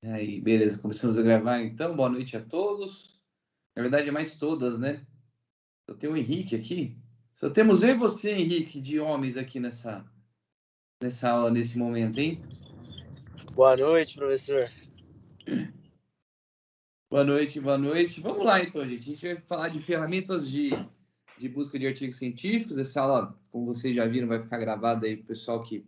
Aí, beleza, começamos a gravar então. Boa noite a todos. Na verdade, é mais todas, né? Só tem o Henrique aqui. Só temos eu e você, Henrique, de homens aqui nessa aula, nesse momento, hein? Boa noite, professor. Boa noite, boa noite. Vamos lá então, gente. A gente vai falar de ferramentas de busca de artigos científicos. Essa aula, como vocês já viram, vai ficar gravada aí para o pessoal que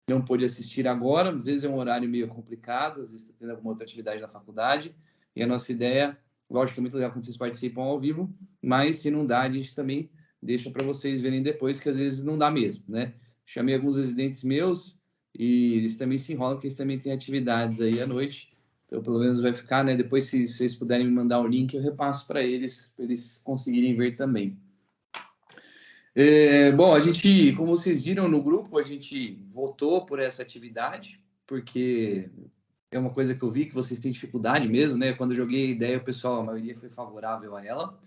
não pôde assistir agora. Às vezes é um horário meio complicado, às vezes está tendo alguma outra atividade na faculdade. E a nossa ideia, lógico que é muito legal quando vocês participam ao vivo, mas se não dá, a gente também deixa para vocês verem depois, que às vezes não dá mesmo, né? Chamei alguns residentes meus e eles também se enrolam, porque eles também têm atividades aí à noite. Então, pelo menos vai ficar, né? Depois, se vocês puderem me mandar o link, eu repasso para eles conseguirem ver também. Bom, a gente, como vocês viram no grupo, a gente votou por essa atividade, porque é uma coisa que eu vi que vocês têm dificuldade mesmo, né? Quando eu joguei a ideia, o pessoal, a maioria foi favorável a ela.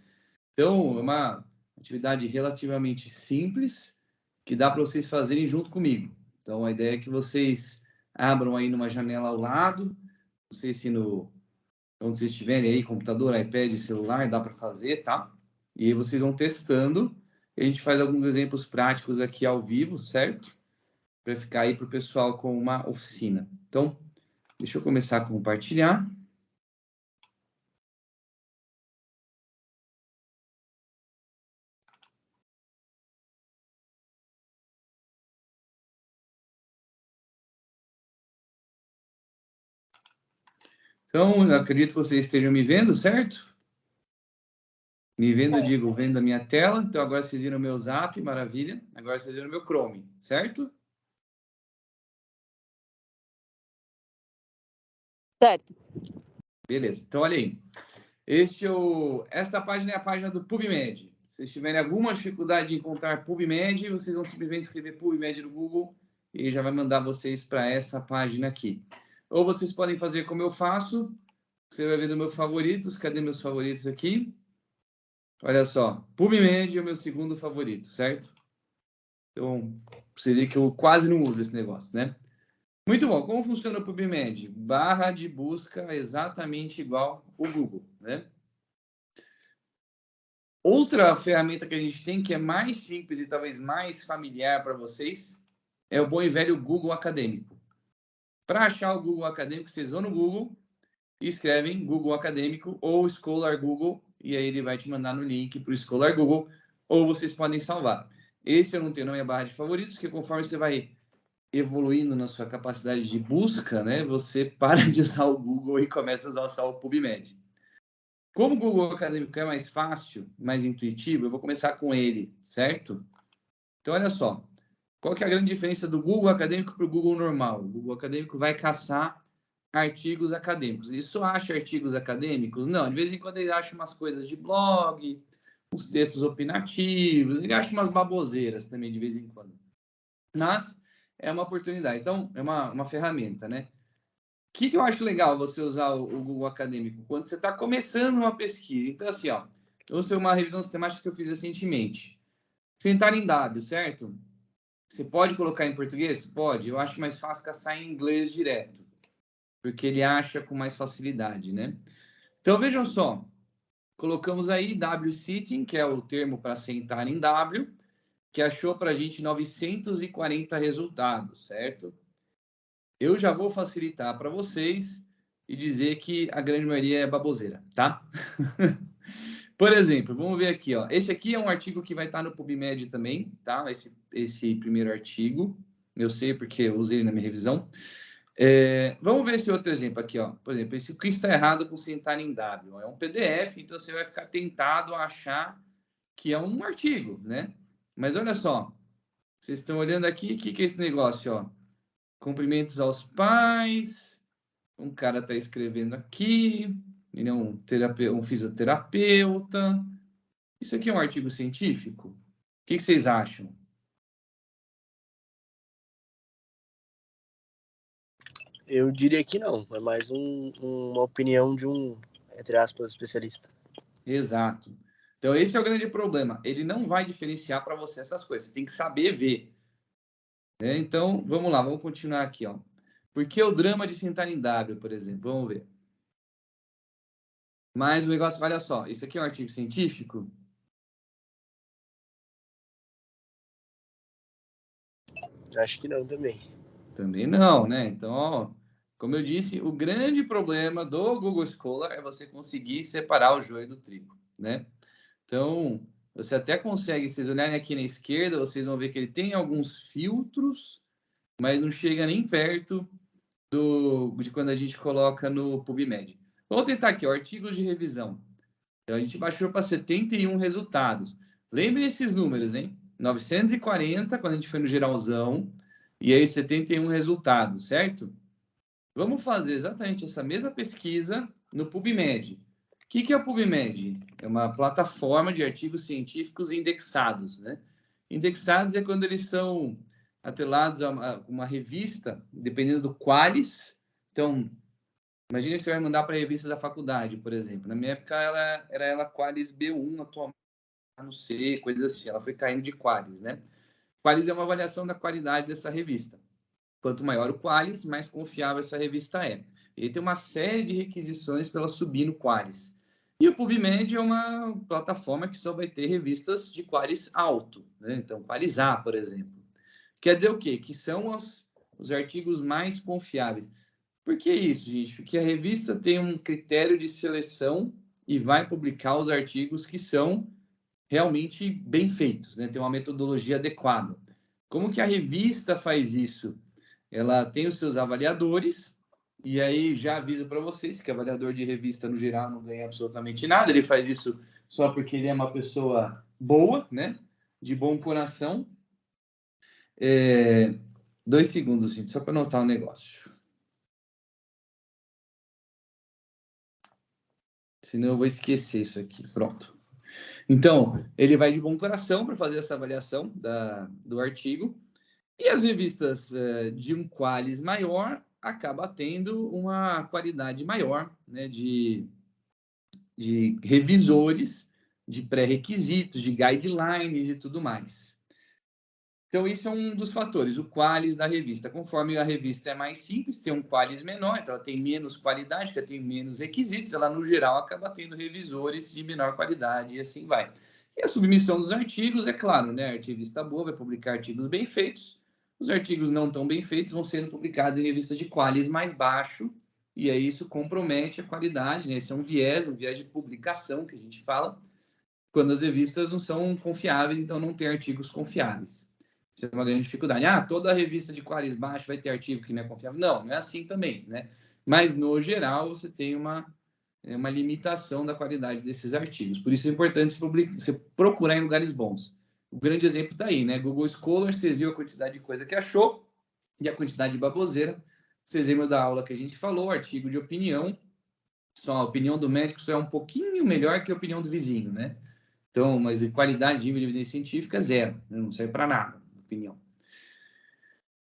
Então, é uma atividade relativamente simples, que dá para vocês fazerem junto comigo. Então, a ideia é que vocês abram aí numa janela ao lado, não sei se onde vocês estiverem aí, computador, iPad, celular, dá para fazer, tá? E aí vocês vão testando. A gente faz alguns exemplos práticos aqui ao vivo, certo? Para ficar aí para o pessoal com uma oficina. Então, deixa eu começar a compartilhar. Então, acredito que vocês estejam me vendo, certo? Me vendo, eu digo, vendo a minha tela. Então, agora vocês viram o meu Zap, maravilha. Agora vocês viram o meu Chrome, certo? Certo. Beleza. Então, olha aí. Esta página é a página do PubMed. Se vocês tiverem alguma dificuldade de encontrar PubMed, vocês vão simplesmente escrever PubMed no Google e já vai mandar vocês para essa página aqui. Ou vocês podem fazer como eu faço. Você vai ver no meus favoritos. Cadê meus favoritos aqui? Olha só. PubMed é o meu segundo favorito, certo? Então, você vê que eu quase não uso esse negócio, né? Muito bom. Como funciona o PubMed? Barra de busca exatamente igual o Google, né? Outra ferramenta que a gente tem, que é mais simples e talvez mais familiar para vocês, é o bom e velho Google Acadêmico. Para achar o Google Acadêmico, vocês vão no Google e escrevem Google Acadêmico ou Scholar Google, e aí ele vai te mandar no link para o Scholar Google, ou vocês podem salvar. Esse eu não tenho na minha barra de favoritos, porque conforme você vai evoluindo na sua capacidade de busca, né, você para de usar o Google e começa a usar só o PubMed. Como o Google Acadêmico é mais fácil, mais intuitivo, eu vou começar com ele, certo? Então, olha só. Qual que é a grande diferença do Google Acadêmico para o Google normal? O Google Acadêmico vai caçar artigos acadêmicos. Ele só acha artigos acadêmicos? Não, de vez em quando ele acha umas coisas de blog, uns textos opinativos, ele acha umas baboseiras também de vez em quando. Mas é uma oportunidade. Então, é uma ferramenta, né? O que eu acho legal você usar o Google Acadêmico? Quando você está começando uma pesquisa. Então, assim, ó, eu vou ser uma revisão sistemática que eu fiz recentemente. Sentar em W, certo? Você pode colocar em português? Pode. Eu acho mais fácil caçar em inglês direto, porque ele acha com mais facilidade, né? Então, vejam só. Colocamos aí W-sitting, que é o termo para sentar em W, que achou para a gente 940 resultados, certo? Eu já vou facilitar para vocês e dizer que a grande maioria é baboseira, tá? Por exemplo, vamos ver aqui, ó. Esse aqui é um artigo que vai estar no PubMed também, tá? Esse primeiro artigo. Eu sei porque eu usei ele na minha revisão. Vamos ver esse outro exemplo aqui, ó. Por exemplo, esse que está errado com sentar em W. É um PDF, então você vai ficar tentado a achar que é um artigo, né? Mas olha só. Vocês estão olhando aqui, o que é esse negócio, ó? Cumprimentos aos pais. Um cara está escrevendo aqui. Ele é um fisioterapeuta. Isso aqui é um artigo científico? O que vocês acham? Eu diria que não. É mais uma opinião de entre aspas, especialista. Exato. Então, esse é o grande problema. Ele não vai diferenciar para você essas coisas. Você tem que saber ver. Então, vamos lá. Vamos continuar aqui, ó. Por que o drama de sentar em W, por exemplo? Vamos ver. Mas o negócio, olha só, isso aqui é um artigo científico? Acho que não também. Também não, né? Então, ó, como eu disse, o grande problema do Google Scholar é você conseguir separar o joio do trigo, né? Então, você até consegue, se vocês olharem aqui na esquerda, vocês vão ver que ele tem alguns filtros, mas não chega nem perto de quando a gente coloca no PubMed. Vamos tentar aqui, ó, artigos de revisão. Então, a gente baixou para 71 resultados. Lembrem esses números, hein? 940 quando a gente foi no geralzão, e aí 71 resultados, certo? Vamos fazer exatamente essa mesma pesquisa no PubMed. O que é o PubMed? É uma plataforma de artigos científicos indexados, né? Indexados é quando eles são atrelados a uma revista, dependendo do qualis. Então, imagina que você vai mandar para a revista da faculdade, por exemplo. Na minha época, era ela qualis B1, atualmente não sei, coisas assim. Ela foi caindo de qualis, né? Qualis é uma avaliação da qualidade dessa revista. Quanto maior o qualis, mais confiável essa revista é. Ele tem uma série de requisições para ela subir no qualis. E o PubMed é uma plataforma que só vai ter revistas de qualis alto, né? Então, qualis A, por exemplo. Quer dizer o quê? Que são os artigos mais confiáveis. Por que isso, gente? Porque a revista tem um critério de seleção e vai publicar os artigos que são realmente bem feitos, né? Tem uma metodologia adequada. Como que a revista faz isso? Ela tem os seus avaliadores, e aí já aviso para vocês que avaliador de revista, no geral, não ganha absolutamente nada. Ele faz isso só porque ele é uma pessoa boa, né? De bom coração. 2 segundos, gente, só para anotar um negócio. Senão eu vou esquecer isso aqui. Pronto. Então, ele vai de bom coração para fazer essa avaliação do artigo. E as revistas de um qualis maior acaba tendo uma qualidade maior, né, de revisores, de pré-requisitos, de guidelines e tudo mais. Então, isso é um dos fatores, o qualis da revista. Conforme a revista é mais simples, tem um qualis menor, então ela tem menos qualidade, ela tem menos requisitos, ela, no geral, acaba tendo revisores de menor qualidade e assim vai. E a submissão dos artigos, é claro, né? A revista boa vai publicar artigos bem feitos, os artigos não tão bem feitos vão sendo publicados em revista de qualis mais baixo, e aí isso compromete a qualidade, né? Esse é um viés de publicação que a gente fala, quando as revistas não são confiáveis, então não tem artigos confiáveis. Isso é uma grande dificuldade. Ah, toda revista de qualis baixo vai ter artigo que não é confiável. Não, não é assim também, né? Mas, no geral, você tem uma limitação da qualidade desses artigos. Por isso é importante você procurar em lugares bons. O grande exemplo está aí, né? Google Scholar, você viu a quantidade de coisa que achou e a quantidade de baboseira. Vocês lembram da aula que a gente falou, artigo de opinião. Só a opinião do médico só é um pouquinho melhor que a opinião do vizinho, né? Então, mas qualidade de evidência científica, zero. Não serve para nada, opinião.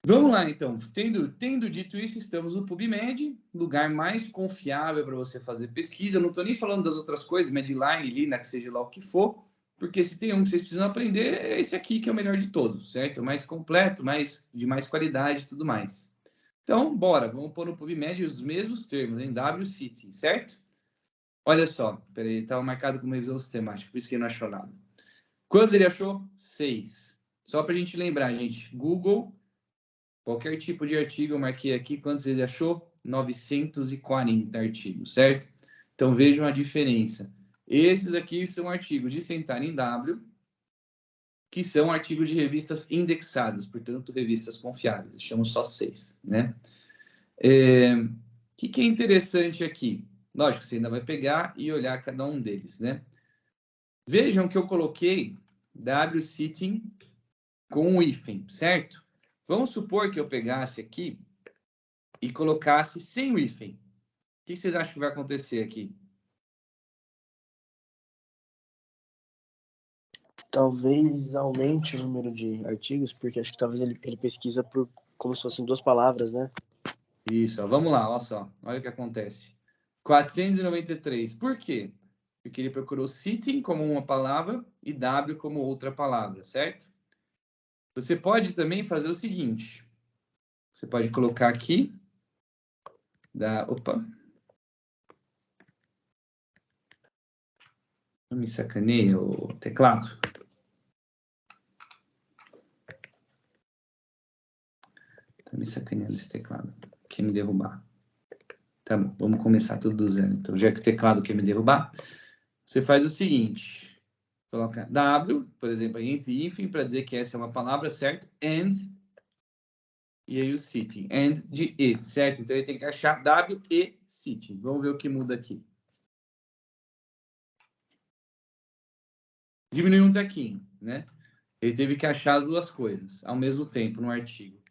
Vamos lá, então. Tendo dito isso, estamos no PubMed, lugar mais confiável para você fazer pesquisa. Eu não estou nem falando das outras coisas, Medline, Linux, seja lá o que for, porque se tem um que vocês precisam aprender, é esse aqui que é o melhor de todos, certo? O mais completo, de mais qualidade e tudo mais. Então, bora, vamos pôr no PubMed os mesmos termos, em WCiting, certo? Olha só, peraí, estava marcado como revisão sistemática, por isso que ele não achou nada. Quantos ele achou? 6. Só para a gente lembrar, gente, Google, qualquer tipo de artigo, eu marquei aqui, quantos ele achou? 940 artigos, certo? Então, vejam a diferença. Esses aqui são artigos de sentar em W, que são artigos de revistas indexadas, portanto, revistas confiáveis. Chamamos só 6, né? O que é interessante aqui? Lógico, você ainda vai pegar e olhar cada um deles, né? Vejam que eu coloquei WCiting com o hífen, certo? Vamos supor que eu pegasse aqui e colocasse sem o hífen. O que vocês acham que vai acontecer aqui? Talvez aumente o número de artigos, porque acho que talvez ele pesquisa por como se fossem 2 palavras, né? Isso, ó, vamos lá, olha só. Olha o que acontece. 493. Por quê? Porque ele procurou sitting como uma palavra e W como outra palavra, certo? Você pode também fazer o seguinte. Você pode colocar aqui Opa. Não me sacaneia o teclado. Tá me sacaneando esse teclado. Quer me derrubar. Tá bom, vamos começar tudo do zero. Então, já que o teclado quer me derrubar, você faz o seguinte. Coloca W, por exemplo, entre hífen, para dizer que essa é uma palavra, certo? And. E aí o sitting. And de E, certo? Então, ele tem que achar W e sitting. Vamos ver o que muda aqui. Diminuiu um tequinho, né? Ele teve que achar as duas coisas ao mesmo tempo no artigo.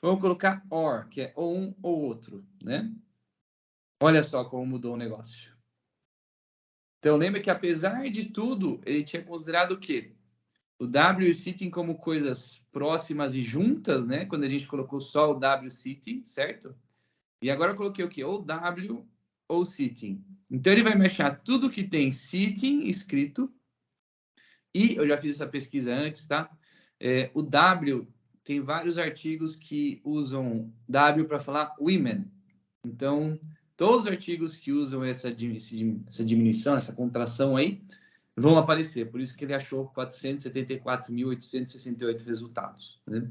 Vamos colocar or, que é ou um ou outro, né? Olha só como mudou o negócio. Então, lembra que apesar de tudo, ele tinha considerado o quê? O W e o sitting como coisas próximas e juntas, né? Quando a gente colocou só o W sitting, certo? E agora eu coloquei o quê? Ou W ou sitting. Então, ele vai me achar tudo que tem sitting escrito. E eu já fiz essa pesquisa antes, tá? O W, tem vários artigos que usam W para falar women. Então, todos os artigos que usam essa diminuição, essa contração aí, vão aparecer. Por isso que ele achou 474.868 resultados. Né?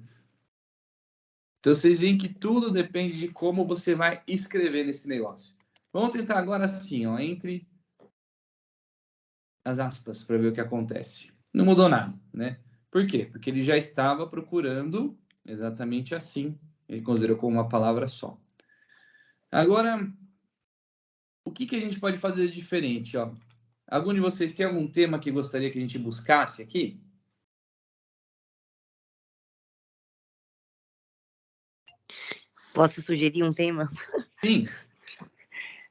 Então, vocês veem que tudo depende de como você vai escrever nesse negócio. Vamos tentar agora assim, ó, entre as aspas, para ver o que acontece. Não mudou nada, né? Por quê? Porque ele já estava procurando exatamente assim. Ele considerou como uma palavra só. Agora, o que a gente pode fazer de diferente, ó? Algum de vocês tem algum tema que gostaria que a gente buscasse aqui? Posso sugerir um tema? Sim.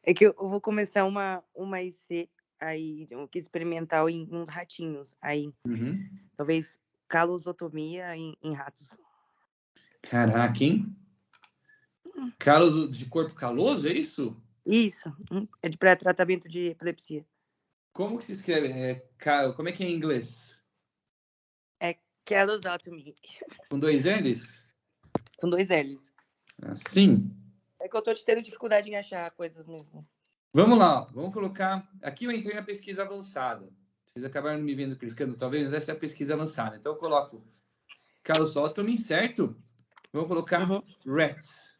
É que eu vou começar uma IC aí, experimental em uns ratinhos. Aí, talvez calosotomia em ratos. Caraca, hein? Calos de corpo caloso, é isso? Isso. É para tratamento de epilepsia. Como que se escreve? Como é que é em inglês? É calosotomy. Com 2 L's? Com 2 L's. Assim? É que eu tô tendo dificuldade em achar coisas mesmo. Vamos lá, vamos colocar... Aqui eu entrei na pesquisa avançada. Vocês acabaram me vendo clicando, talvez, mas essa é a pesquisa avançada. Então, eu coloco calosotomy, certo? Vamos colocar rats.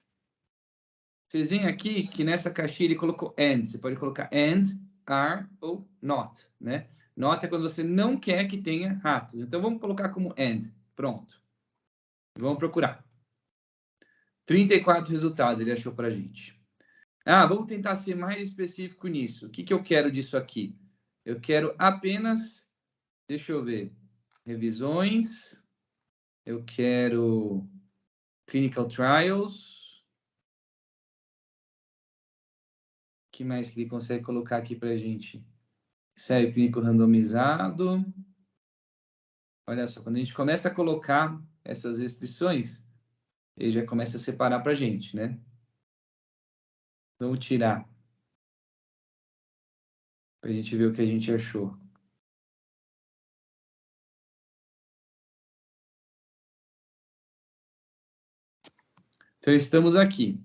Vocês veem aqui que nessa caixinha ele colocou and. Você pode colocar and, are ou not, né? Not é quando você não quer que tenha ratos. Então, vamos colocar como and. Pronto. Vamos procurar. 34 resultados ele achou pra gente. Vamos tentar ser mais específico nisso. O que eu quero disso aqui? Eu quero apenas... Deixa eu ver. Revisões. Eu quero clinical trials. O que mais que ele consegue colocar aqui para a gente? Ensaio clínico randomizado. Olha só, quando a gente começa a colocar essas restrições, ele já começa a separar para a gente, né? Vamos tirar. Para a gente ver o que a gente achou. Então, estamos aqui.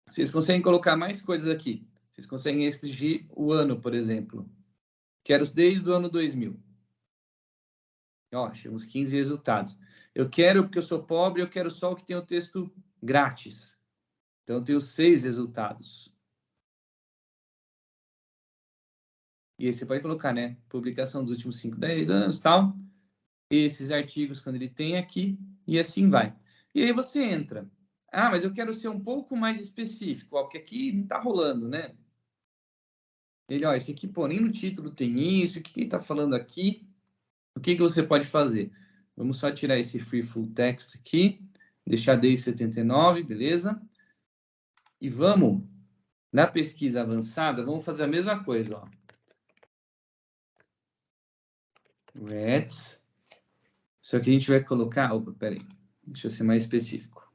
Vocês conseguem colocar mais coisas aqui. Vocês conseguem restringir o ano, por exemplo. Quero desde o ano 2000. Ó, achamos 15 resultados. Eu quero, porque eu sou pobre, eu quero só o que tem o texto grátis. Então, eu tenho 6 resultados. E aí você pode colocar, né? Publicação dos últimos 5, 10 anos, tal. Esses artigos, quando ele tem aqui, e assim vai. E aí você entra. Mas eu quero ser um pouco mais específico, ó, porque aqui não tá rolando, né? Ele, ó, esse aqui, pô, nem no título tem isso, o que ele tá falando aqui? O que você pode fazer? Vamos só tirar esse free full text aqui, deixar desde 79, beleza? E vamos, na pesquisa avançada, vamos fazer a mesma coisa, ó. Rats. Só que a gente vai colocar... Opa, peraí. Deixa eu ser mais específico.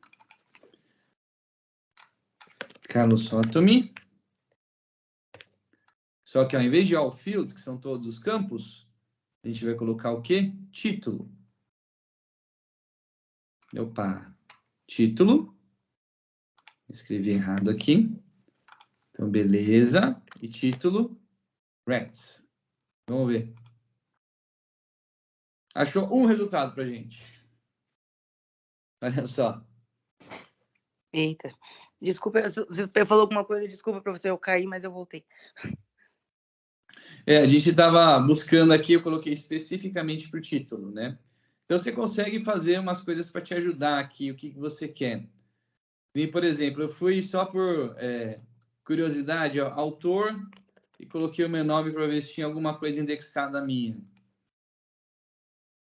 Calosotomy. Só que ao invés de all fields, que são todos os campos, a gente vai colocar o quê? Título. Opa. Título. Escrevi errado aqui. Então, beleza. E título, Rats. Vamos ver. Achou um resultado pra gente. Olha só. Eita. Desculpa, se você falou alguma coisa, desculpa pra você, eu caí, mas eu voltei. A gente estava buscando aqui, eu coloquei especificamente para o título, né? Então, você consegue fazer umas coisas para te ajudar aqui, o que você quer. E, por exemplo, eu fui só por curiosidade, ó, autor, e coloquei o meu nome para ver se tinha alguma coisa indexada minha.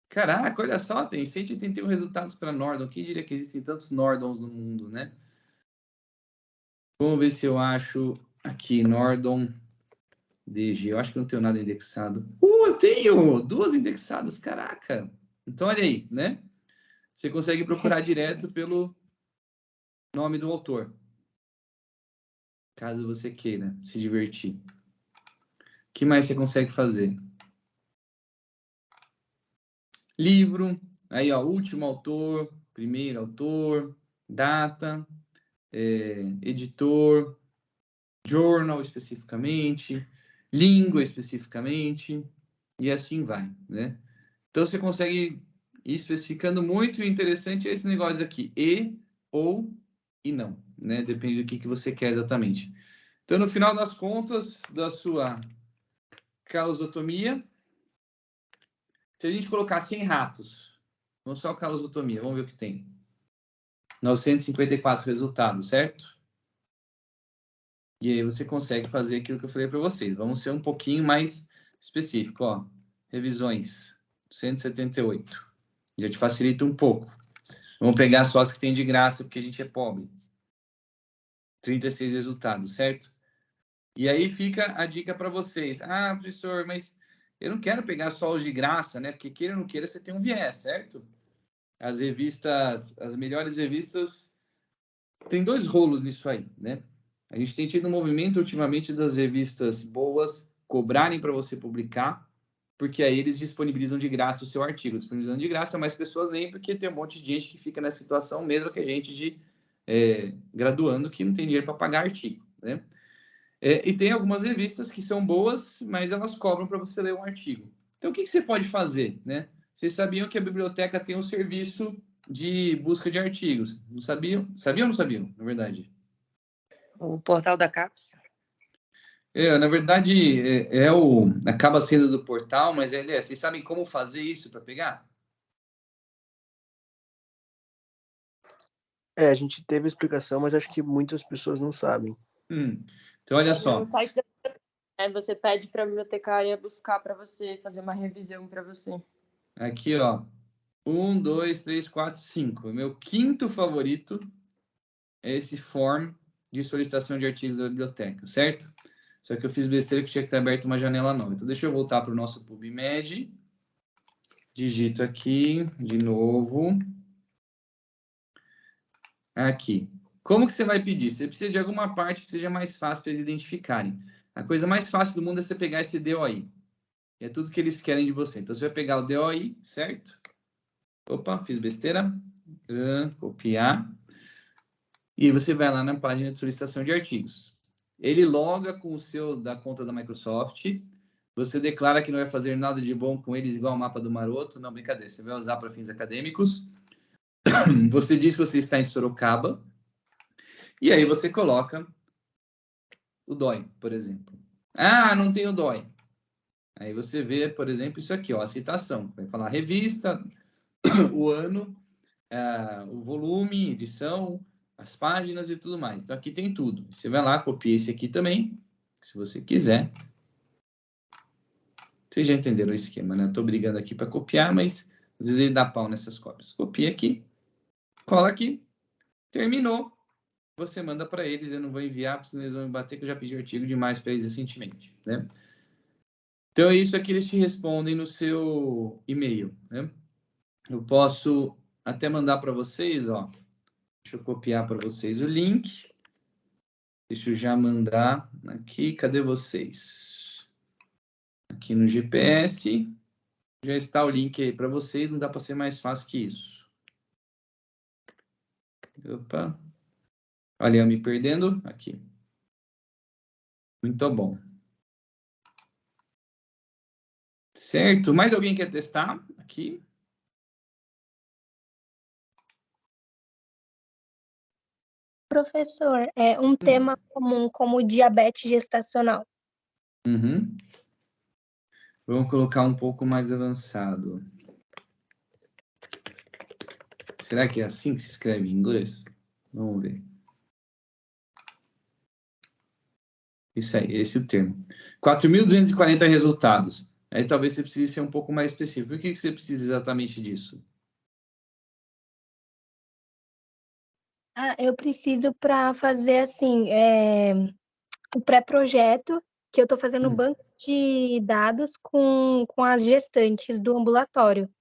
Caraca, olha só, tem 181 resultados para Nordon. Quem diria que existem tantos Nordons no mundo, né? Vamos ver se eu acho aqui, Nordon DG. Eu acho que não tenho nada indexado. Eu tenho 2 indexadas, caraca. Então, olha aí, né? Você consegue procurar direto pelo nome do autor. Caso você queira se divertir. O que mais você consegue fazer? Livro. Aí, ó, último autor, primeiro autor, data, editor, journal especificamente, língua especificamente, e assim vai, né? Então, você consegue ir especificando muito. E interessante é esse negócio aqui, e, ou e não, né? Depende do que você quer exatamente. Então, no final das contas, da sua calosotomia, se a gente colocar 100 ratos, não só calosotomia, vamos ver o que tem. 954 resultados, certo? E aí você consegue fazer aquilo que eu falei para vocês. Vamos ser um pouquinho mais específico, ó. Revisões, 178. Já te facilita um pouco. Vamos pegar só as que tem de graça, porque a gente é pobre. 36 resultados, certo? E aí fica a dica para vocês. Ah, professor, mas eu não quero pegar só os de graça, né? Porque queira ou não queira, você tem um viés, certo? As revistas, as melhores revistas, tem 2 rolos nisso aí, né? A gente tem tido um movimento ultimamente das revistas boas cobrarem para você publicar, porque aí eles disponibilizam de graça o seu artigo. Disponibilizando de graça, mais pessoas leem, porque tem um monte de gente que fica nessa situação, mesmo que a gente de graduando, que não tem dinheiro para pagar artigo, né? E tem algumas revistas que são boas, mas elas cobram para você ler um artigo. Então, o que você pode fazer, né? Vocês sabiam que a biblioteca tem um serviço de busca de artigos? Não sabiam? Sabiam ou não sabiam, na verdade? O portal da CAPES? Na verdade, acaba sendo do portal, mas vocês sabem como fazer isso para pegar? A gente teve explicação, mas acho que muitas pessoas não sabem. Então, olha só. No site da você pede para a bibliotecária buscar para você, fazer uma revisão para você. Aqui, ó. 1, 2, 3, 4, 5. Meu 5º favorito é esse form de solicitação de artigos da biblioteca, certo? Só que eu fiz besteira que tinha que ter aberto uma janela nova. Então, deixa eu voltar para o nosso PubMed. Digito aqui, de novo. Aqui. Como que você vai pedir? Você precisa de alguma parte que seja mais fácil para eles identificarem. A coisa mais fácil do mundo é você pegar esse DOI. É tudo que eles querem de você. Então, você vai pegar o DOI, certo? Opa, fiz besteira. Copiar. E você vai lá na página de solicitação de artigos. Ele loga com o seu da conta da Microsoft. Você declara que não vai fazer nada de bom com eles, igual o mapa do maroto. Não, brincadeira. Você vai usar para fins acadêmicos. Você diz que você está em Sorocaba. E aí você coloca o DOI, por exemplo. Ah, não tem o DOI. Aí você vê, por exemplo, isso aqui, ó, a citação. Vai falar revista, o ano, o volume, edição, as páginas e tudo mais. Então, aqui tem tudo. Você vai lá, copia esse aqui também, se você quiser. Vocês já entenderam o esquema, né? Eu tô brigando aqui para copiar, mas às vezes ele dá pau nessas cópias. Copia aqui, cola aqui, terminou. Você manda para eles, eu não vou enviar, porque senão eles vão me bater, que eu já pedi artigo demais para eles recentemente, né? Então, é isso aqui, eles te respondem no seu e-mail, né? Eu posso até mandar para vocês, ó. Deixa eu copiar para vocês o link. Deixa eu já mandar aqui. Cadê vocês? Aqui no GPS. Já está o link aí para vocês. Não dá para ser mais fácil que isso. Opa. Olha, eu me perdendo. Aqui. Muito bom. Certo. Mais alguém quer testar aqui? Professor, é um tema comum como diabetes gestacional. Uhum. Vamos colocar um pouco mais avançado. Será que é assim que se escreve em inglês? Vamos ver. Isso aí, esse é o termo. 4.240 resultados. Aí talvez você precise ser um pouco mais específico. Por que você precisa exatamente disso? Eu preciso para fazer assim, o pré-projeto, que eu estou fazendo um banco de dados com as gestantes do ambulatório.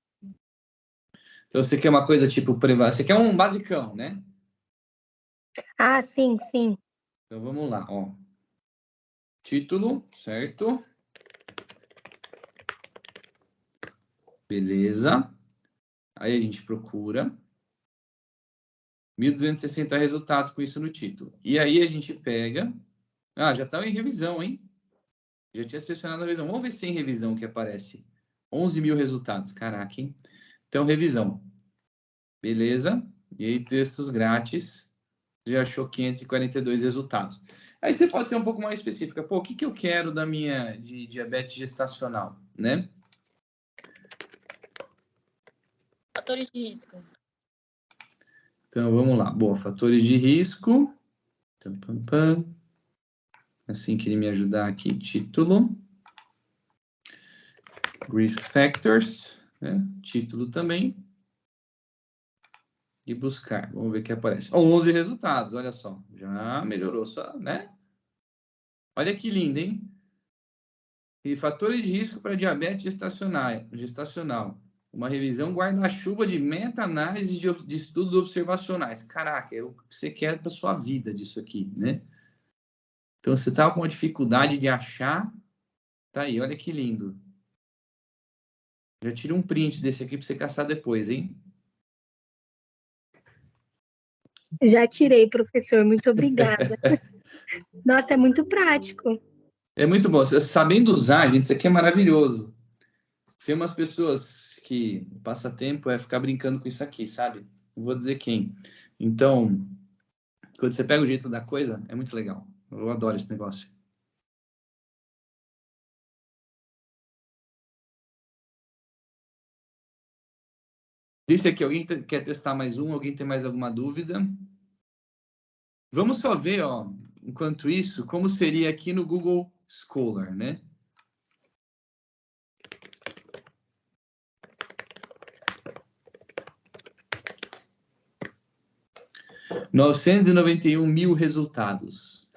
Então você quer uma coisa tipo, você quer um basicão, né? Sim, sim. Então vamos lá, ó. Título, certo? Beleza. Aí a gente procura 1.260 resultados com isso no título. E aí a gente pega... já estão em revisão, hein? Já tinha selecionado a revisão. Vamos ver se é em revisão que aparece. 11.000 resultados. Caraca, hein? Então, revisão. Beleza. E aí, textos grátis. Já achou 542 resultados. Aí você pode ser um pouco mais específica. Pô, o que eu quero da minha de diabetes gestacional, né? Fatores de risco. Então, vamos lá. Boa, fatores de risco. Assim que ele me ajudar aqui, título. Risk factors, né? Título também. E buscar. Vamos ver o que aparece. 11 resultados, olha só. Já melhorou só, né? Olha que lindo, hein? E fatores de risco para diabetes gestacional. Uma revisão guarda-chuva de meta-análise de estudos observacionais. Caraca, é o que você quer para sua vida disso aqui, né? Então, você tá com uma dificuldade de achar. Tá aí, olha que lindo. Já tira um print desse aqui para você caçar depois, hein? Já tirei, professor. Muito obrigada. Nossa, é muito prático. É muito bom. Sabendo usar, gente, isso aqui é maravilhoso. Tem umas pessoas que o passatempo é ficar brincando com isso aqui, sabe? Não vou dizer quem. Então, quando você pega o jeito da coisa, é muito legal. Eu adoro esse negócio. Disse aqui, alguém quer testar mais um? Alguém tem mais alguma dúvida? Vamos só ver, ó, enquanto isso, como seria aqui no Google Scholar, né? – 991.000 resultados.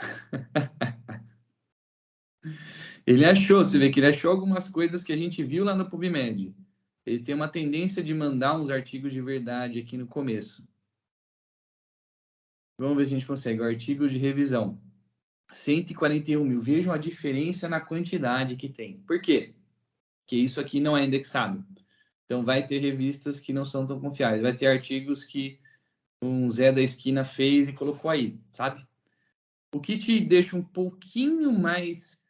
Ele achou, você vê que ele achou algumas coisas que a gente viu lá no PubMed. Ele tem uma tendência de mandar uns artigos de verdade aqui no começo. Vamos ver se a gente consegue. O artigo de revisão. 141.000. Vejam a diferença na quantidade que tem. Por quê? Porque isso aqui não é indexado. Então, vai ter revistas que não são tão confiáveis. Vai ter artigos que um Zé da esquina fez e colocou aí, sabe? O que te deixa um pouquinho mais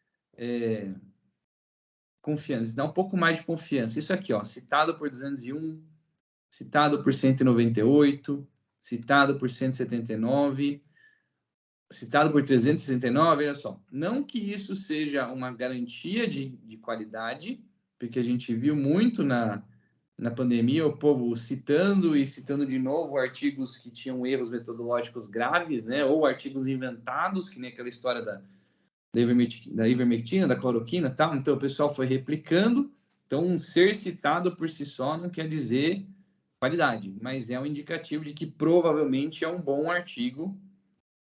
confiança, dá um pouco mais de confiança. Isso aqui, ó, citado por 201, citado por 198, citado por 179, citado por 369, olha só. Não que isso seja uma garantia de qualidade, porque a gente viu muito na pandemia o povo citando e citando de novo artigos que tinham erros metodológicos graves, né? Ou artigos inventados, que nem aquela história da ivermectina, da cloroquina, tal. Então o pessoal foi replicando. Então, ser citado por si só não quer dizer qualidade, mas é um indicativo de que provavelmente é um bom artigo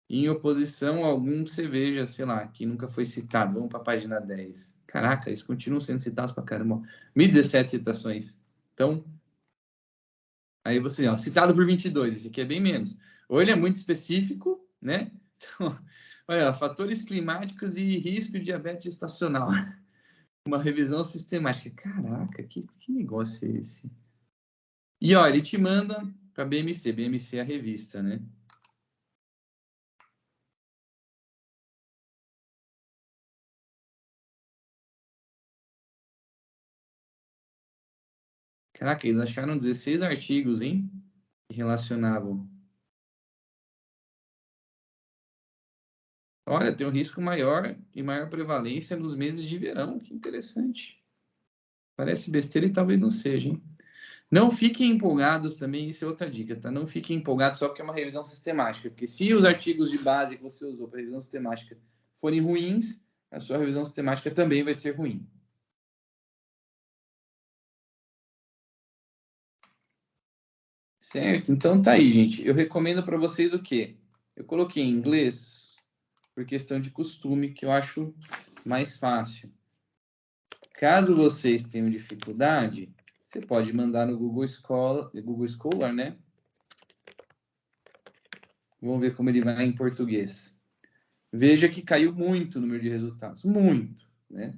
em oposição a algum que você veja, sei lá, que nunca foi citado. Vamos para a página 10. Caraca, eles continuam sendo citados para caramba. 1.017 citações. Então, aí você, ó, citado por 22, esse aqui é bem menos. Ou ele é muito específico, né? Então, olha, fatores climáticos e risco de diabetes gestacional. Uma revisão sistemática. Caraca, que negócio é esse? E, ó, ele te manda para BMC. BMC é a revista, né? Caraca, eles acharam 16 artigos, hein? Que relacionavam. Olha, tem um risco maior e maior prevalência nos meses de verão. Que interessante. Parece besteira e talvez não seja, hein? Não fiquem empolgados também, isso é outra dica, tá? Não fiquem empolgados só porque é uma revisão sistemática, porque se os artigos de base que você usou para revisão sistemática forem ruins, a sua revisão sistemática também vai ser ruim. Certo? Então tá aí, gente. Eu recomendo para vocês o quê? Eu coloquei em inglês por questão de costume, que eu acho mais fácil. Caso vocês tenham dificuldade, você pode mandar no Google Scholar, né? Vamos ver como ele vai em português. Veja que caiu muito o número de resultados. Muito, né?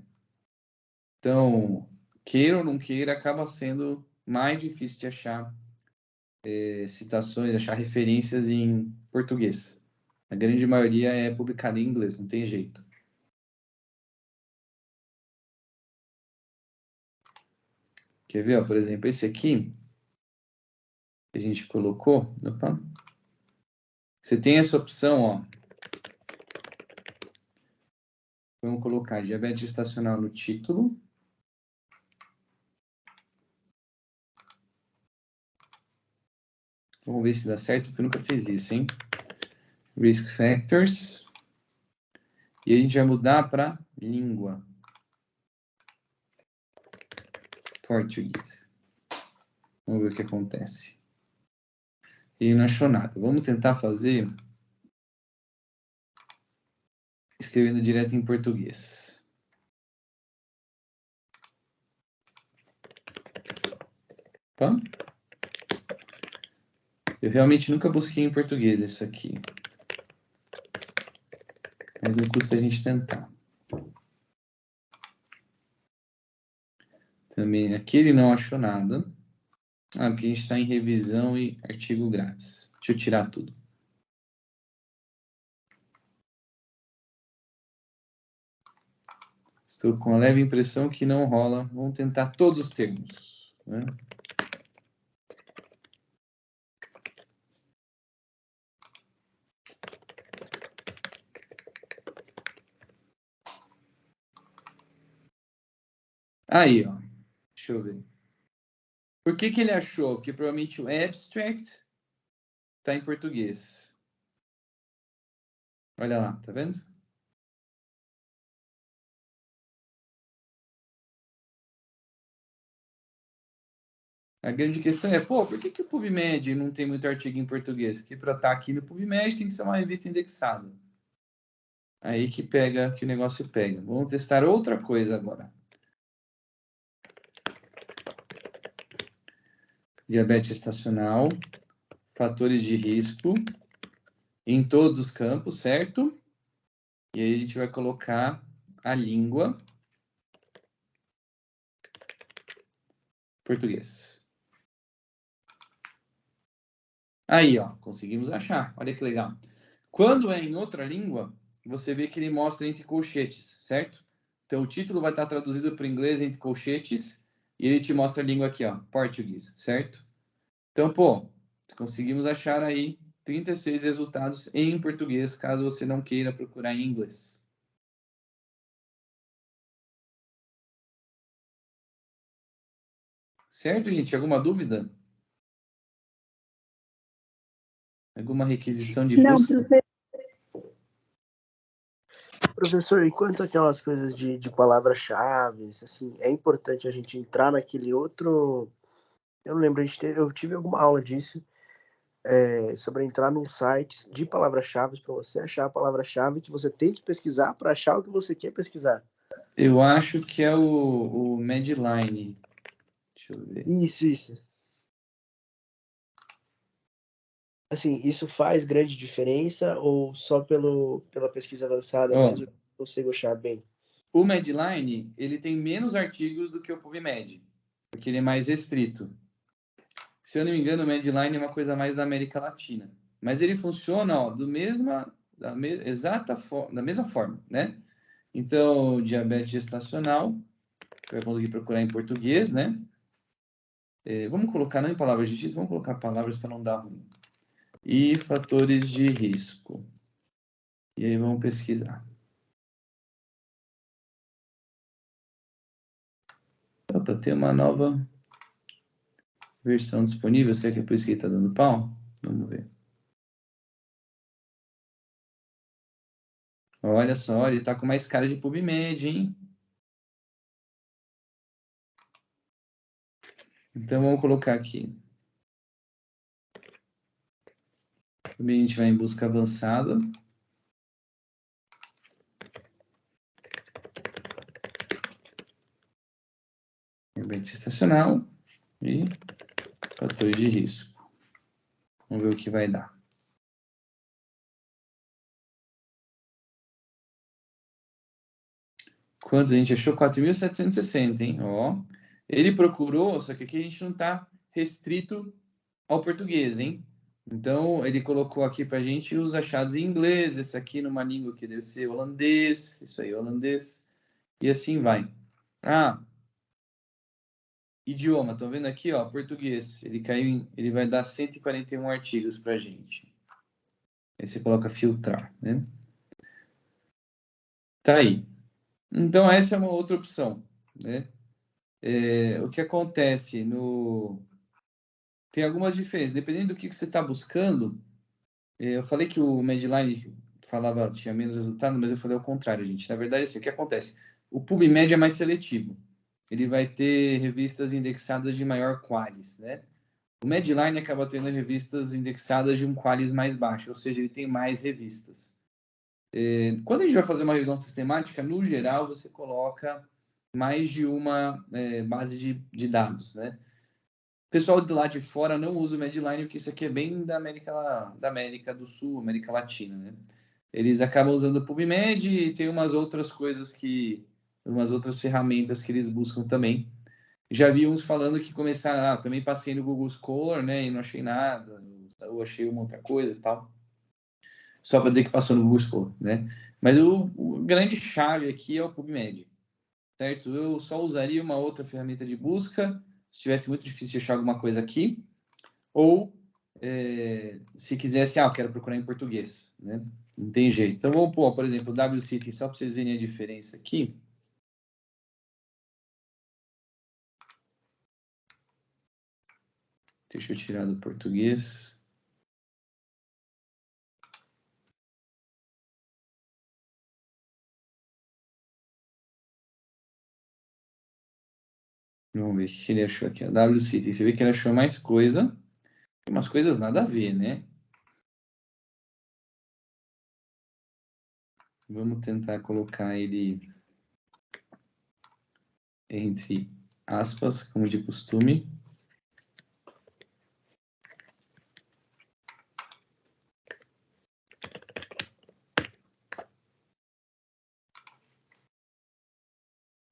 Então, queira ou não queira, acaba sendo mais difícil de achar citações, achar referências em português. A grande maioria é publicada em inglês, não tem jeito. Quer ver, ó, por exemplo, esse aqui que a gente colocou. Opa. Você tem essa opção, ó. Vamos colocar diabetes gestacional no título. Vamos ver se dá certo, porque eu nunca fiz isso, hein? Risk Factors. E a gente vai mudar para língua. Português. Vamos ver o que acontece. Ele não achou nada. Vamos tentar fazer escrevendo direto em português. Opa. Eu realmente nunca busquei em português isso aqui. Mas não custa a gente tentar. Também aqui ele não achou nada. Ah, porque a gente está em revisão e artigo grátis. Deixa eu tirar tudo. Estou com a leve impressão que não rola. Vamos tentar todos os termos, né? Aí, ó. Deixa eu ver. Por que ele achou? Porque provavelmente o abstract está em português. Olha lá, tá vendo? A grande questão é, pô, por que o PubMed não tem muito artigo em português? Porque para estar aqui no PubMed tem que ser uma revista indexada. Aí que pega, que o negócio pega. Vamos testar outra coisa agora. Diabetes gestacional, fatores de risco, em todos os campos, certo? E aí a gente vai colocar a língua português. Aí, ó, conseguimos achar. Olha que legal. Quando é em outra língua, você vê que ele mostra entre colchetes, certo? Então, o título vai estar traduzido para o inglês entre colchetes e ele te mostra a língua aqui, ó, português, certo? Então, pô, conseguimos achar aí 36 resultados em português, caso você não queira procurar em inglês. Certo, gente? Alguma dúvida? Alguma requisição de busca? Professor, enquanto aquelas coisas de palavras-chave, assim, é importante a gente entrar naquele outro... Eu não lembro, eu tive alguma aula disso, sobre entrar num site de palavras-chave para você achar a palavra-chave que você tem que pesquisar para achar o que você quer pesquisar. Eu acho que é o Medline. Deixa eu ver. Isso. Assim, isso faz grande diferença ou só pela pesquisa avançada mesmo eu consigo achar bem? O Medline, ele tem menos artigos do que o PubMed, porque ele é mais restrito. Se eu não me engano, o Medline é uma coisa mais da América Latina. Mas ele funciona, ó, da mesma forma, né? Então, diabetes gestacional, você vai conseguir procurar em português, né? Vamos colocar, não em palavras difíceis, vamos colocar palavras para não dar ruim. E fatores de risco. E aí vamos pesquisar. Opa, tem uma nova versão disponível. Será que é por isso que ele está dando pau? Vamos ver. Olha só, ele está com mais cara de PubMed, hein? Então, vamos colocar aqui. Também a gente vai em busca avançada. Bem sensacional. E fatores de risco. Vamos ver o que vai dar. Quantos a gente achou? 4.760, hein? Ó. Ele procurou, só que aqui a gente não está restrito ao português, hein? Então, ele colocou aqui para a gente os achados em inglês, esse aqui numa língua que deve ser holandês, isso aí, holandês, e assim vai. Idioma, estão vendo aqui, ó, português. Ele vai dar 141 artigos para a gente. Aí você coloca filtrar, né? Tá aí. Então, essa é uma outra opção, né? O que acontece tem algumas diferenças, dependendo do que você está buscando. Eu falei que o Medline tinha menos resultado, mas eu falei ao contrário, gente. Na verdade, assim, o que acontece? O PubMed é mais seletivo. Ele vai ter revistas indexadas de maior qualis, né? O Medline acaba tendo revistas indexadas de um qualis mais baixo, ou seja, ele tem mais revistas. Quando a gente vai fazer uma revisão sistemática, no geral, você coloca mais de uma base de dados, né? O pessoal de lá de fora não usa o Medline, porque isso aqui é bem da América do Sul, América Latina, né? Eles acabam usando o PubMed e tem umas outras ferramentas que eles buscam também. Já vi uns falando que começaram, também passei no Google Scholar, né, e não achei nada, eu achei uma outra coisa e tal. Só para dizer que passou no Google Scholar, né? Mas o grande chave aqui é o PubMed, certo? Eu só usaria uma outra ferramenta de busca, se tivesse muito difícil de achar alguma coisa aqui, ou se quisesse, eu quero procurar em português, né? Não tem jeito. Então, vamos pôr, por exemplo, o WCiting, só para vocês verem a diferença aqui. Deixa eu tirar do português. Vamos ver o que ele achou aqui. A WCiting, você vê que ele achou mais coisa. Umas coisas nada a ver, né? Vamos tentar colocar ele entre aspas, como de costume.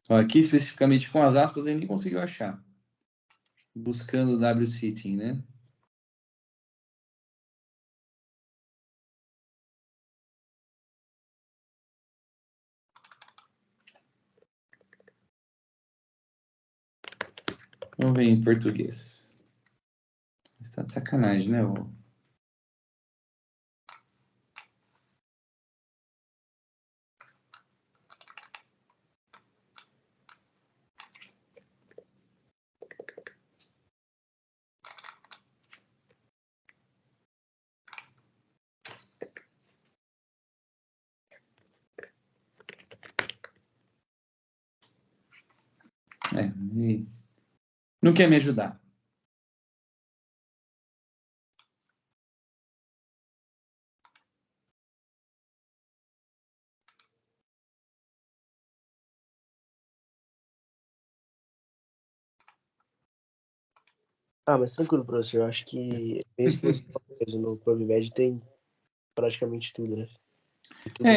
Ó, aqui, especificamente com as aspas, ele nem conseguiu achar. Buscando o WCiting, né? Vamos ver em português. Está de sacanagem, né? Não quer me ajudar. Mas tranquilo, professor. Eu acho que mesmo que você falou, no PubMed tem praticamente tudo, né?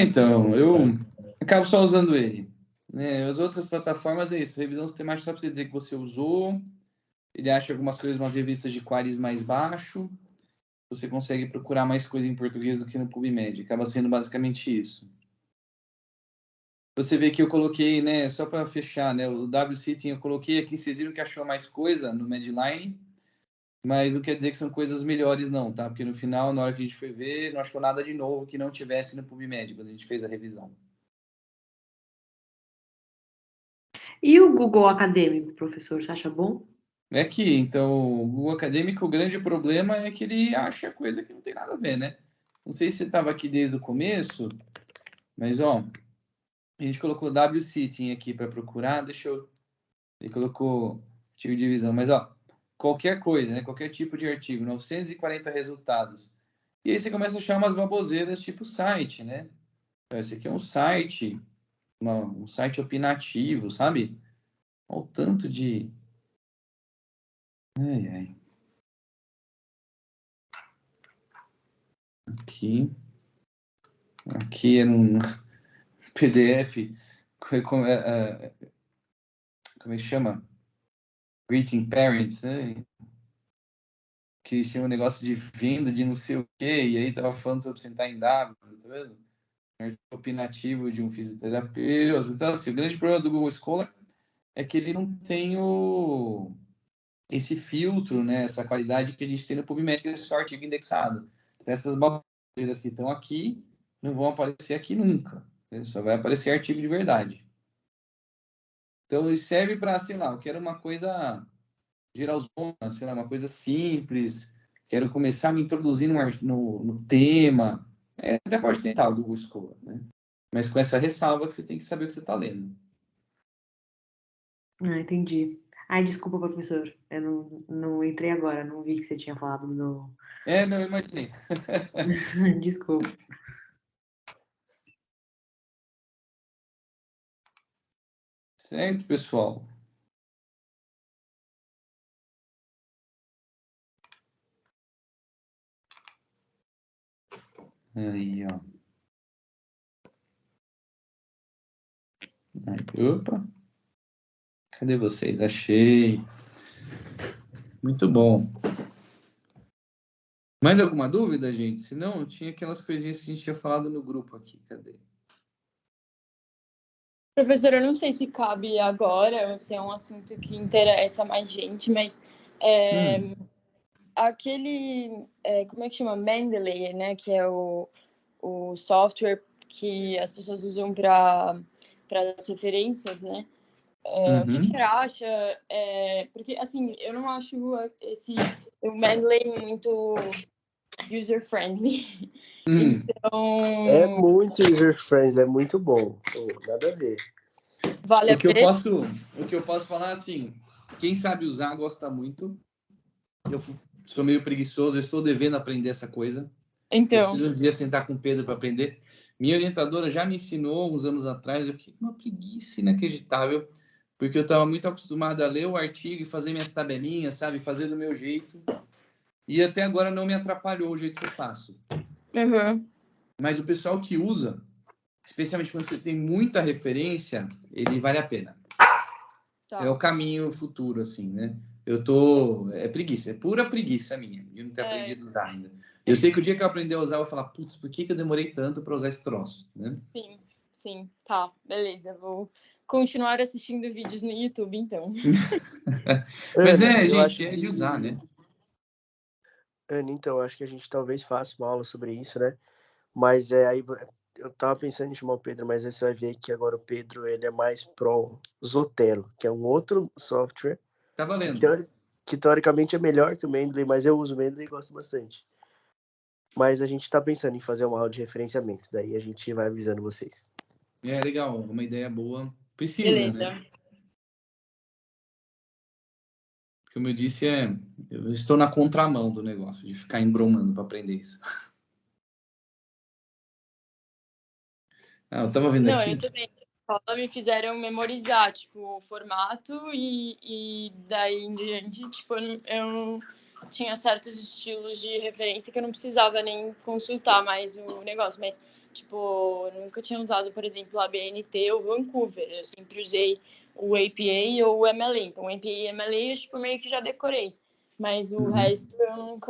Então, eu acabo só usando ele. As outras plataformas é isso. Revisão sistemática só para você dizer que você usou. Ele acha algumas coisas, umas revistas de qualis mais baixo. Você consegue procurar mais coisa em português do que no PubMed. Acaba sendo basicamente isso. Você vê que eu coloquei, né, só para fechar, né, o WSITting eu coloquei aqui, vocês viram que achou mais coisa no Medline, mas não quer dizer que são coisas melhores não, tá? Porque no final, na hora que a gente foi ver, não achou nada de novo que não tivesse no PubMed, quando a gente fez a revisão. E o Google Acadêmico, professor, você acha bom? É que, então, o Google Acadêmico, o grande problema é que ele acha coisa que não tem nada a ver, né? Não sei se você estava aqui desde o começo, mas, ó, a gente colocou WSITting aqui para procurar, ele colocou artigo de divisão, mas, ó, qualquer coisa, né? Qualquer tipo de artigo, 940 resultados. E aí você começa a achar umas baboseiras tipo site, né? Então, esse aqui é um site, um site opinativo, sabe? Olha o tanto de... Ai, ai. Aqui é um PDF, como é que chama? Greeting Parents, né? Que tinha um negócio de venda de não sei o quê, e aí tava falando sobre sentar em W, tá vendo? Opinativo de um fisioterapeuta. Então, assim, o grande problema do Google Scholar é que ele não tem esse filtro, né? Essa qualidade que a gente tem no PubMed, que é só artigo indexado. Então, essas baboseiras que estão aqui não vão aparecer aqui nunca. Só vai aparecer artigo de verdade. Então, ele serve para, sei lá, eu quero uma coisa geralzona, sei lá, uma coisa simples, quero começar a me introduzir no tema. Até pode tentar o Google Scholar, né? Mas com essa ressalva que você tem que saber o que você está lendo. Ah, entendi. Ai, desculpa, professor. Eu não entrei agora, não vi que você tinha falado no... Não, eu imaginei. Desculpa. Certo, pessoal? Aí, ó. Aí, opa. Cadê vocês? Achei. Muito bom. Mais alguma dúvida, gente? Se não, tinha aquelas coisinhas que a gente tinha falado no grupo aqui. Cadê? Professor, eu não sei se cabe agora ou se é um assunto que interessa mais gente, mas aquele, como é que chama? Mendeley, né? Que é o software que as pessoas usam para as referências, né? O que você acha? Porque, assim, eu não acho o Mendeley muito user-friendly. Então... É muito user-friendly, é muito bom. Nada a ver. Vale a pena? O que eu posso falar, assim, quem sabe usar gosta muito. Eu sou meio preguiçoso, eu estou devendo aprender essa coisa. Então... Eu preciso um dia sentar com o Pedro para aprender. Minha orientadora já me ensinou uns anos atrás, eu fiquei com uma preguiça inacreditável, porque eu estava muito acostumado a ler o artigo e fazer minhas tabelinhas, sabe? Fazer do meu jeito. E até agora não me atrapalhou o jeito que eu faço. Mas o pessoal que usa, especialmente quando você tem muita referência, ele vale a pena. Tá. É o caminho futuro, assim, né? É preguiça, é pura preguiça minha, de não ter aprendido a usar ainda. Eu sei que o dia que eu aprender a usar, eu vou falar, putz, por que eu demorei tanto para usar esse troço, né? Sim, tá, beleza, vou continuar assistindo vídeos no YouTube, então. Mas gente, é de usar, né? Ana, então, acho que a gente talvez faça uma aula sobre isso, né? Mas aí eu tava pensando em chamar o Pedro, mas aí você vai ver que agora o Pedro, ele é mais pro Zotero, que é um outro software. Tá valendo. Que teoricamente é melhor que o Mendeley, mas eu uso o Mendeley e gosto bastante. Mas a gente tá pensando em fazer uma aula de referenciamento, daí a gente vai avisando vocês. Legal, uma ideia boa. Precisa, né? Como eu disse, eu estou na contramão do negócio, de ficar embromando para aprender isso. Eu tava vendo aqui. Não, eu também. Me fizeram memorizar, tipo, o formato e daí em diante, tipo, eu não tinha certos estilos de referência que eu não precisava nem consultar mais o negócio, mas, tipo, eu nunca tinha usado, por exemplo, a BNT ou Vancouver, eu sempre usei o APA ou o MLA, então o APA e MLA eu, tipo, meio que já decorei, mas o resto eu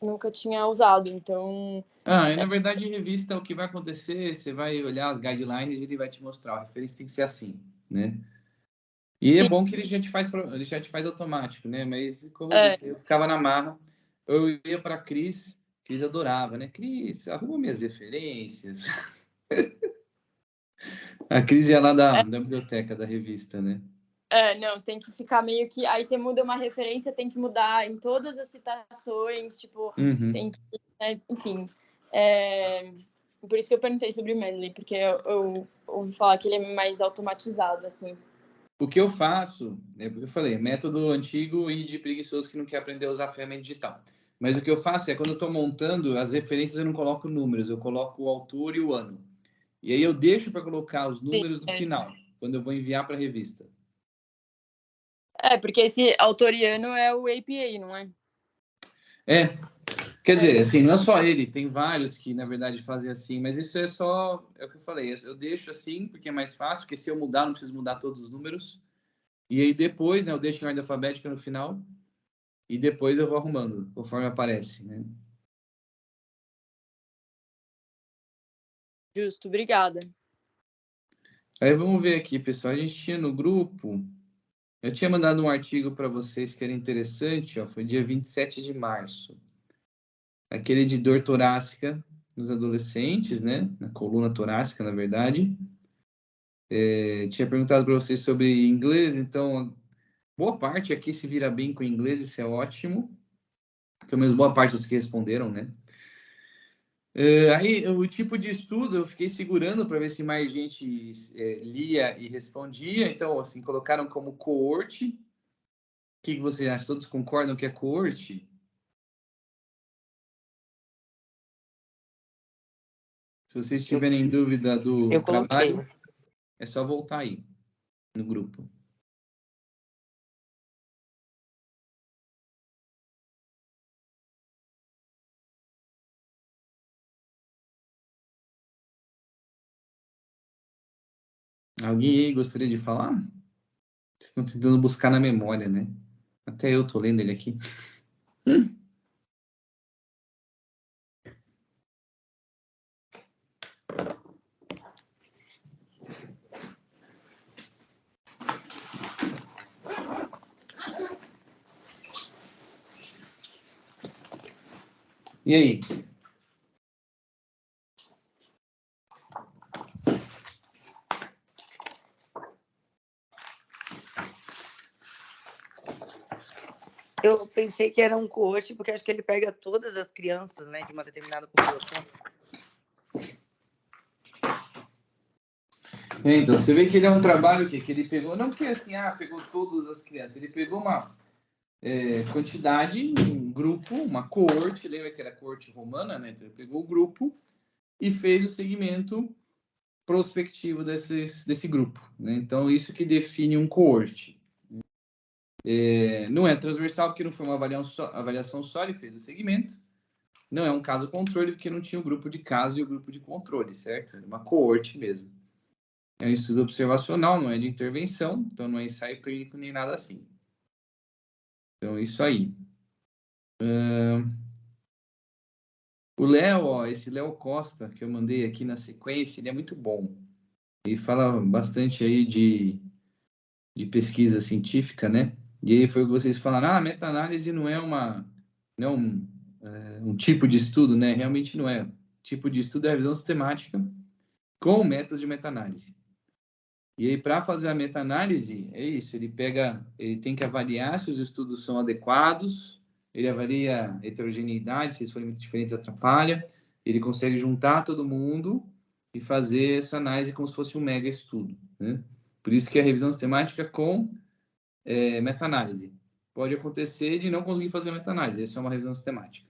nunca tinha usado, então Ah, e na verdade, revista, o que vai acontecer, você vai olhar as guidelines e ele vai te mostrar, a referência tem que ser assim, né? E é bom que ele já te faz automático, né? Mas, como eu disse, eu ficava na marra, eu ia para a Cris adorava, né? Cris, arruma minhas referências. A Cris ia lá da biblioteca, da revista, né? Não, tem que ficar meio que... Aí você muda uma referência, tem que mudar em todas as citações, tipo, tem que... Né? Enfim, por isso que eu perguntei sobre o Mendeley, porque eu ouvi falar que ele é mais automatizado, assim. O que eu faço, porque eu falei, método antigo e de preguiçoso que não quer aprender a usar a ferramenta digital. Mas o que eu faço é, quando eu estou montando as referências, eu não coloco números, eu coloco o autor e o ano. E aí eu deixo para colocar os números no final, quando eu vou enviar para a revista. Porque esse autoriano é o APA, não é? Quer dizer, assim, não é só ele, tem vários que, na verdade, fazem assim, mas isso é o que eu falei, eu deixo assim, porque é mais fácil, porque se eu mudar, não preciso mudar todos os números. E aí depois, né, eu deixo em ordem alfabética no final, e depois eu vou arrumando, conforme aparece, né? Justo, obrigada. Aí vamos ver aqui, pessoal, a gente tinha no grupo, eu tinha mandado um artigo para vocês que era interessante, ó, foi dia 27 de março. Aquele de dor torácica nos adolescentes, né? Na coluna torácica, na verdade. Tinha perguntado para vocês sobre inglês, então boa parte aqui se vira bem com inglês, isso é ótimo. Pelo menos boa parte dos que responderam, né? Aí, o tipo de estudo, eu fiquei segurando para ver se mais gente lia e respondia. Então, assim, colocaram como coorte. O que vocês acham? Todos concordam que é coorte? Se vocês tiverem dúvida do trabalho, é só voltar aí no grupo. Alguém aí gostaria de falar? Vocês estão tentando buscar na memória, né? Até eu tô lendo ele aqui. E aí? Eu pensei que era um coorte, porque acho que ele pega todas as crianças, né, de uma determinada população. Então, você vê que ele é um trabalho que ele pegou, não que assim, pegou todas as crianças, ele pegou uma quantidade, um grupo, uma coorte, lembra que era a coorte romana, né? Então, ele pegou o grupo e fez o segmento prospectivo desse grupo, né? Então, isso que define um coorte. Não é transversal, porque não foi uma avaliação só, ele fez o segmento. Não é um caso controle, porque não tinha o grupo de caso e o grupo de controle, certo? Era uma coorte mesmo. É um estudo observacional, não é de intervenção, então não é ensaio clínico nem nada assim. Então, isso aí. O Léo, esse Léo Costa, que eu mandei aqui na sequência, ele é muito bom. Ele fala bastante aí de pesquisa científica, né? E aí foi o que vocês falaram, meta-análise não é um tipo de estudo, né? Realmente não é. O tipo de estudo é a revisão sistemática com o método de meta-análise. E aí, para fazer a meta-análise, é isso, ele tem que avaliar se os estudos são adequados, ele avalia a heterogeneidade, se eles forem muito diferentes, atrapalha, ele consegue juntar todo mundo e fazer essa análise como se fosse um mega estudo, né? Por isso que a revisão sistemática com meta-análise. Pode acontecer de não conseguir fazer meta-análise, essa é uma revisão sistemática.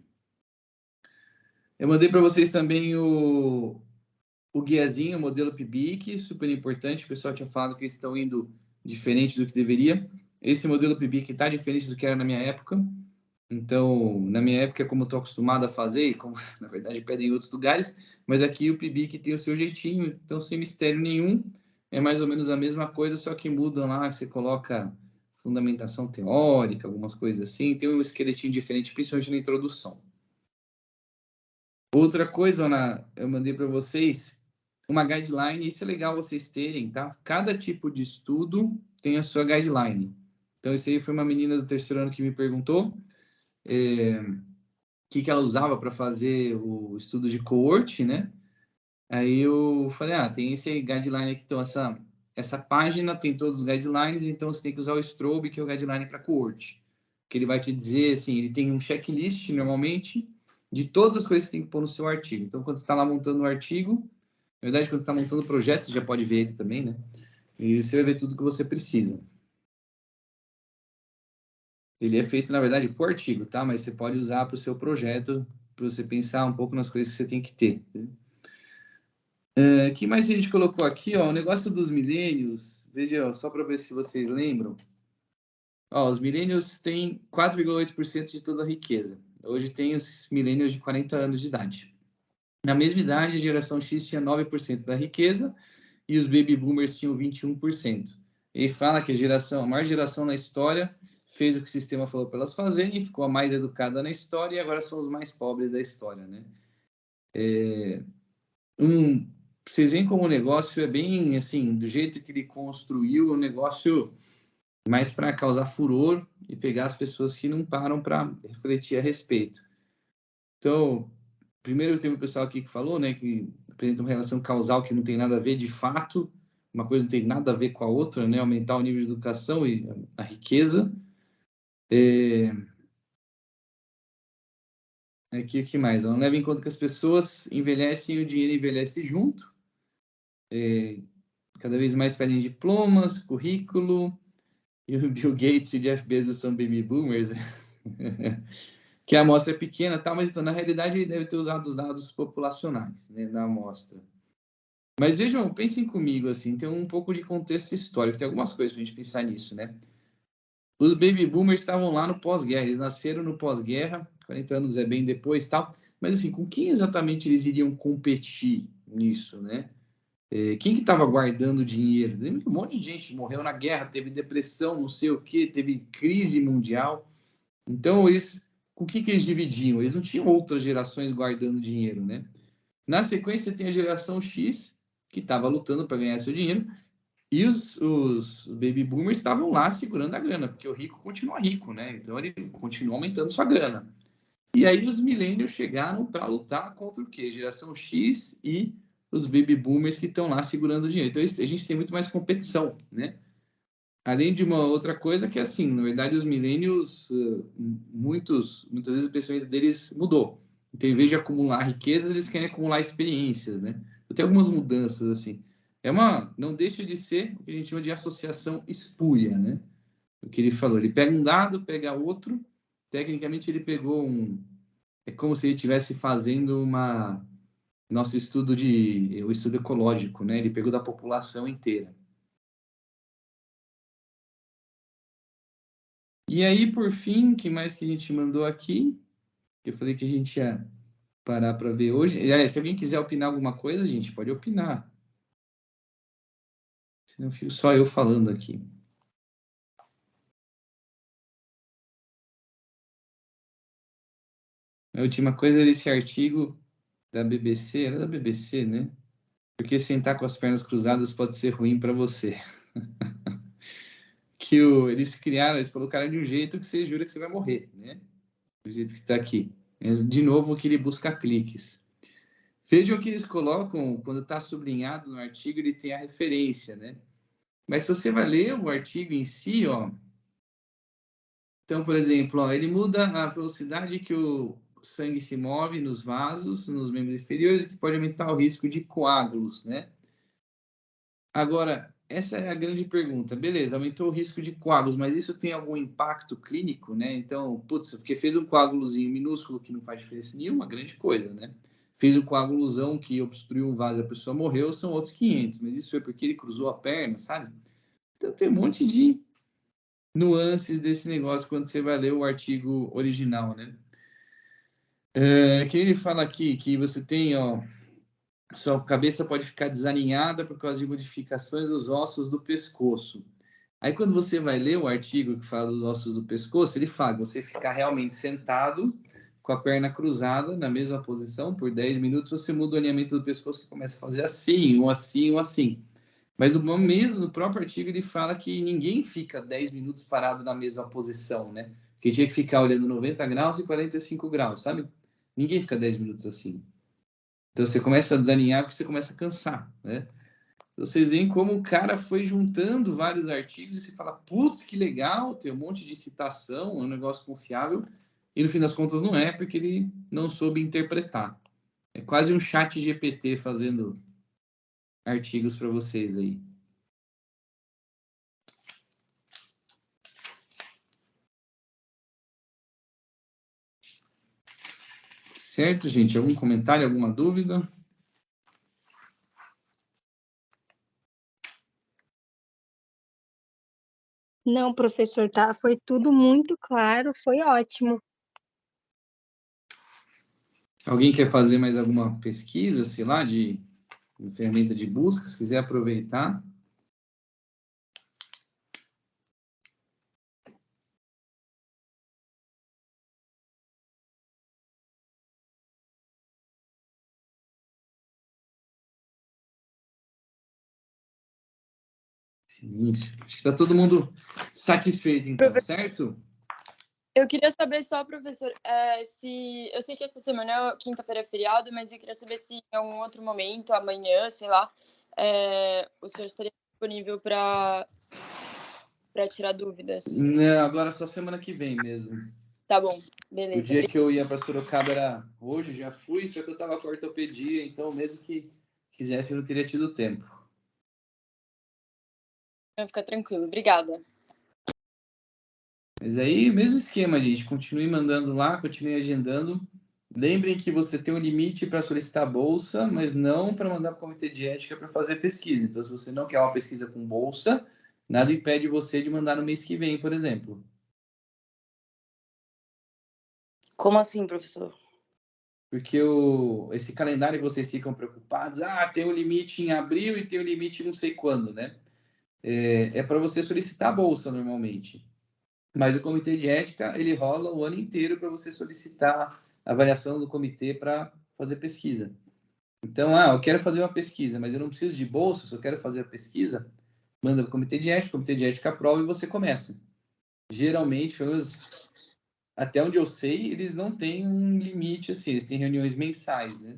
Eu mandei para vocês também o guiazinho, o modelo PIBIC, super importante. O pessoal tinha falado que eles estão indo diferente do que deveria. Esse modelo PIBIC está diferente do que era na minha época. Então, na minha época, como eu estou acostumado a fazer, e como na verdade pedem em outros lugares, mas aqui o PIBIC tem o seu jeitinho, então sem mistério nenhum. É mais ou menos a mesma coisa, só que mudam lá, você coloca fundamentação teórica, algumas coisas assim. Tem um esqueletinho diferente, principalmente na introdução. Outra coisa, Ana, eu mandei para vocês uma guideline, isso é legal vocês terem, tá? Cada tipo de estudo tem a sua guideline. Então, isso aí foi uma menina do 3º ano que me perguntou o que ela usava para fazer o estudo de cohort, né? Aí eu falei, tem esse guideline aqui, então essa página tem todos os guidelines, então você tem que usar o Strobe, que é o guideline para cohort. Que ele vai te dizer, assim, ele tem um checklist, normalmente, de todas as coisas que você tem que pôr no seu artigo. Então, quando você está lá montando o artigo, na verdade, quando você está montando o projeto, você já pode ver ele também, né? E você vai ver tudo que você precisa. Ele é feito, na verdade, por artigo, tá? Mas você pode usar para o seu projeto, para você pensar um pouco nas coisas que você tem que ter. O que mais a gente colocou aqui? Ó, o negócio dos milênios. Veja, ó, só para ver se vocês lembram. Ó, os milênios têm 4,8% de toda a riqueza. Hoje tem os milênios de 40 anos de idade. Na mesma idade, a geração X tinha 9% da riqueza e os baby boomers tinham 21%. Ele fala que a maior geração na história fez o que o sistema falou para elas fazerem, ficou a mais educada na história e agora são os mais pobres da história, né? Vocês veem como o negócio é bem, assim, do jeito que ele construiu, um negócio mais para causar furor e pegar as pessoas que não param para refletir a respeito. Então, primeiro tem um pessoal aqui que falou, né, que apresenta uma relação causal que não tem nada a ver de fato, uma coisa não tem nada a ver com a outra, né, aumentar o nível de educação e a riqueza. Aqui o que mais? Não leva em conta que as pessoas envelhecem e o dinheiro envelhece junto. Cada vez mais pedem diplomas, currículo, e o Bill Gates e o Jeff Bezos são baby boomers, que a amostra é pequena, tá? Mas então, na realidade ele deve ter usado os dados populacionais, né, da amostra. Mas vejam, pensem comigo, assim, tem um pouco de contexto histórico, tem algumas coisas para a gente pensar nisso, né? Os baby boomers estavam lá no pós-guerra, eles nasceram no pós-guerra, 40 anos é bem depois, tal. Mas assim, com quem exatamente eles iriam competir nisso, né? Quem que estava guardando dinheiro? Lembra que um monte de gente morreu na guerra, teve depressão, não sei o quê, teve crise mundial. Então, com o que eles dividiam? Eles não tinham outras gerações guardando dinheiro, né? Na sequência, tem a geração X, que estava lutando para ganhar seu dinheiro, e os baby boomers estavam lá segurando a grana, porque o rico continua rico, né? Então, ele continua aumentando sua grana. E aí, os millennials chegaram para lutar contra o quê? Geração X e os baby boomers que estão lá segurando o dinheiro. Então, a gente tem muito mais competição, né? Além de uma outra coisa que, assim, na verdade, os millennials, muitas vezes o pensamento deles mudou. Então, em vez de acumular riquezas, eles querem acumular experiências, né? Então, tem algumas mudanças, assim. Não deixa de ser o que a gente chama de associação espúria, né? O que ele falou, ele pega um dado, pega outro, tecnicamente ele pegou é como se ele estivesse fazendo o estudo ecológico, né? Ele pegou da população inteira. E aí, por fim, o que mais que a gente mandou aqui? Que eu falei que a gente ia parar para ver hoje. Se alguém quiser opinar alguma coisa, a gente pode opinar. Senão fico só eu falando aqui. A última coisa era esse artigo da BBC, era da BBC, né? Porque sentar com as pernas cruzadas pode ser ruim para você. Eles colocaram de um jeito que você jura que você vai morrer, né? Do jeito que está aqui. De novo, que ele busca cliques. Vejam que eles colocam, quando está sublinhado no artigo, ele tem a referência, né? Mas se você vai ler o artigo em si, ó, então, por exemplo, ó, ele muda a velocidade que o sangue se move nos vasos, nos membros inferiores, que pode aumentar o risco de coágulos, né? Agora, essa é a grande pergunta. Beleza, aumentou o risco de coágulos, mas isso tem algum impacto clínico, né? Então, porque fez um coágulozinho minúsculo que não faz diferença nenhuma, grande coisa, né? Fez um coágulozão que obstruiu um vaso e a pessoa morreu, são outros 500, mas isso foi porque ele cruzou a perna, sabe? Então, tem um monte de nuances desse negócio quando você vai ler o artigo original, né? Que ele fala aqui que você tem, ó, sua cabeça pode ficar desalinhada por causa de modificações dos ossos do pescoço. Aí, quando você vai ler o artigo que fala dos ossos do pescoço, ele fala que você ficar realmente sentado com a perna cruzada, na mesma posição, por 10 minutos, você muda o alinhamento do pescoço, que começa a fazer assim, ou assim, ou assim. Mas no próprio artigo, ele fala que ninguém fica 10 minutos parado na mesma posição, né? Que tinha que ficar olhando 90 graus e 45 graus, sabe? Ninguém fica 10 minutos assim. Então, você começa a desalinhar porque você começa a cansar, né? Vocês veem como o cara foi juntando vários artigos e você fala, putz, que legal, tem um monte de citação, é um negócio confiável, e no fim das contas não é, porque ele não soube interpretar. É quase um chat GPT fazendo artigos para vocês aí. Certo, gente? Algum comentário, alguma dúvida? Não, professor, tá? Foi tudo muito claro, foi ótimo. Alguém quer fazer mais alguma pesquisa, sei lá, de ferramenta de busca, se quiser aproveitar? Acho que está todo mundo satisfeito, então, certo? Eu queria saber só, professor, se... Eu sei que essa semana, quinta-feira é feriado, mas eu queria saber se em algum outro momento, amanhã, sei lá, o senhor estaria disponível para tirar dúvidas. Não, agora só semana que vem mesmo. Tá bom, O beleza. dia que eu ia para Sorocaba era hoje, já fui, só que eu estava com ortopedia, então mesmo que quisesse eu não teria tido tempo. Vai ficar tranquilo, obrigada. Mas aí, mesmo esquema, gente, continue mandando lá, continue agendando. Lembrem que você tem um limite para solicitar bolsa, mas não para mandar para o comitê de ética para fazer pesquisa. Então, se você não quer uma pesquisa com bolsa, nada impede você de mandar no mês que vem, por exemplo. Como assim, professor? Porque esse calendário que vocês ficam preocupados, tem um limite em abril e tem um limite não sei quando, né? É para você solicitar a bolsa normalmente. Mas o comitê de ética, ele rola o ano inteiro para você solicitar a avaliação do comitê para fazer pesquisa. Então, eu quero fazer uma pesquisa, mas eu não preciso de bolsa, se eu quero fazer a pesquisa, manda para o comitê de ética, o comitê de ética aprova e você começa. Geralmente, pelo menos até onde eu sei, eles não têm um limite assim, eles têm reuniões mensais, né?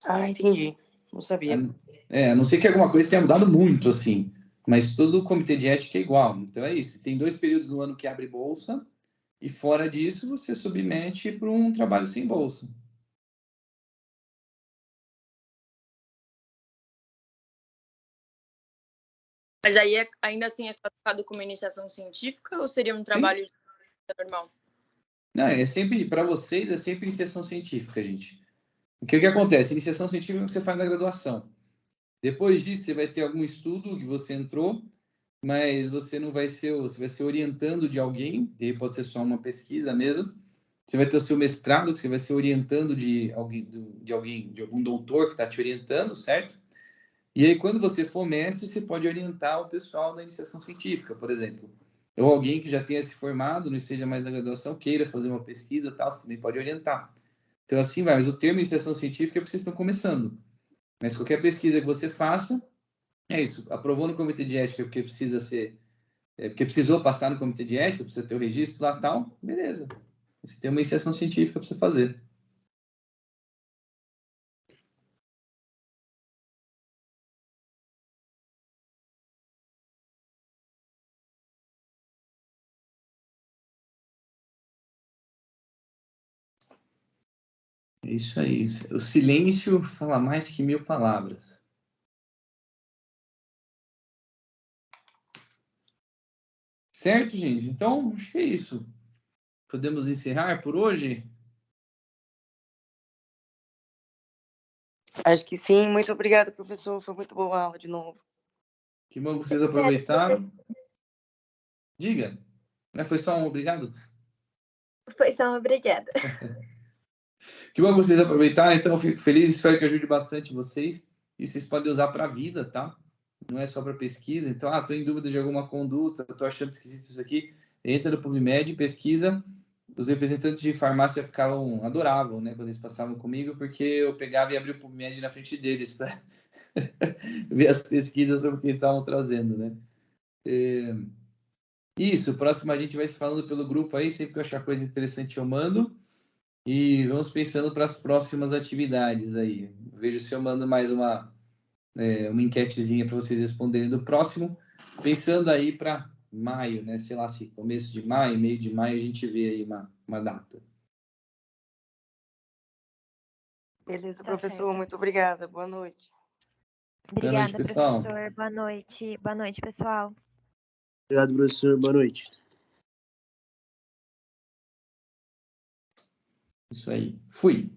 Ah, entendi. Não sabia. A não ser que alguma coisa tenha mudado muito, assim. Mas todo o comitê de ética é igual. Então é isso. Tem 2 períodos no ano que abre bolsa, e fora disso, você submete para um trabalho sem bolsa. Mas aí, ainda assim, é classificado como iniciação científica ou seria um trabalho normal? Não, sempre, para vocês, é sempre iniciação científica, gente. O que acontece? Iniciação científica é o que você faz na graduação. Depois disso, você vai ter algum estudo que você entrou, mas você não vai ser, você vai ser orientando de alguém, e aí pode ser só uma pesquisa mesmo. Você vai ter o seu mestrado, que você vai ser orientando de algum doutor que está te orientando, certo? E aí, quando você for mestre, você pode orientar o pessoal da iniciação científica, por exemplo. Ou alguém que já tenha se formado, não esteja mais na graduação, queira fazer uma pesquisa, tal, você também pode orientar. Então, assim vai. Mas o termo iniciação científica é porque vocês estão começando. Mas qualquer pesquisa que você faça, é isso. Aprovou no comitê de ética porque precisa ser... porque precisou passar no comitê de ética, precisa ter o registro lá, tal, beleza. Você tem uma iniciação científica para você fazer. É isso aí. O silêncio fala mais que 1000 palavras. Certo, gente? Então, acho que é isso. Podemos encerrar por hoje? Acho que sim. Muito obrigada, professor. Foi muito boa a aula de novo. Que bom que vocês aproveitaram. Diga. Foi só um obrigado? Foi só uma obrigada. Que bom que vocês aproveitaram. Então, eu fico feliz. Espero que ajude bastante vocês. E vocês podem usar para a vida, tá? Não é só para pesquisa. Então, estou em dúvida de alguma conduta, estou achando esquisito isso aqui. Entra no PubMed, pesquisa os representantes de farmácia adoravam, né, quando eles passavam comigo, porque eu pegava e abria o PubMed na frente deles para ver as pesquisas sobre o que eles estavam trazendo, né? Isso, próximo a gente vai se falando pelo grupo aí, sempre que eu achar coisa interessante eu mando. E vamos pensando para as próximas atividades aí. Vejo se eu mando mais uma enquetezinha para vocês responderem do próximo. Pensando aí para maio, né? Sei lá, se começo de maio, meio de maio, a gente vê aí uma data. Beleza, professor. Certo. Muito obrigada. Boa noite. Obrigada, boa noite, pessoal. professor. Boa noite. Boa noite, pessoal. Obrigado, professor. Boa noite. Isso aí. Fui.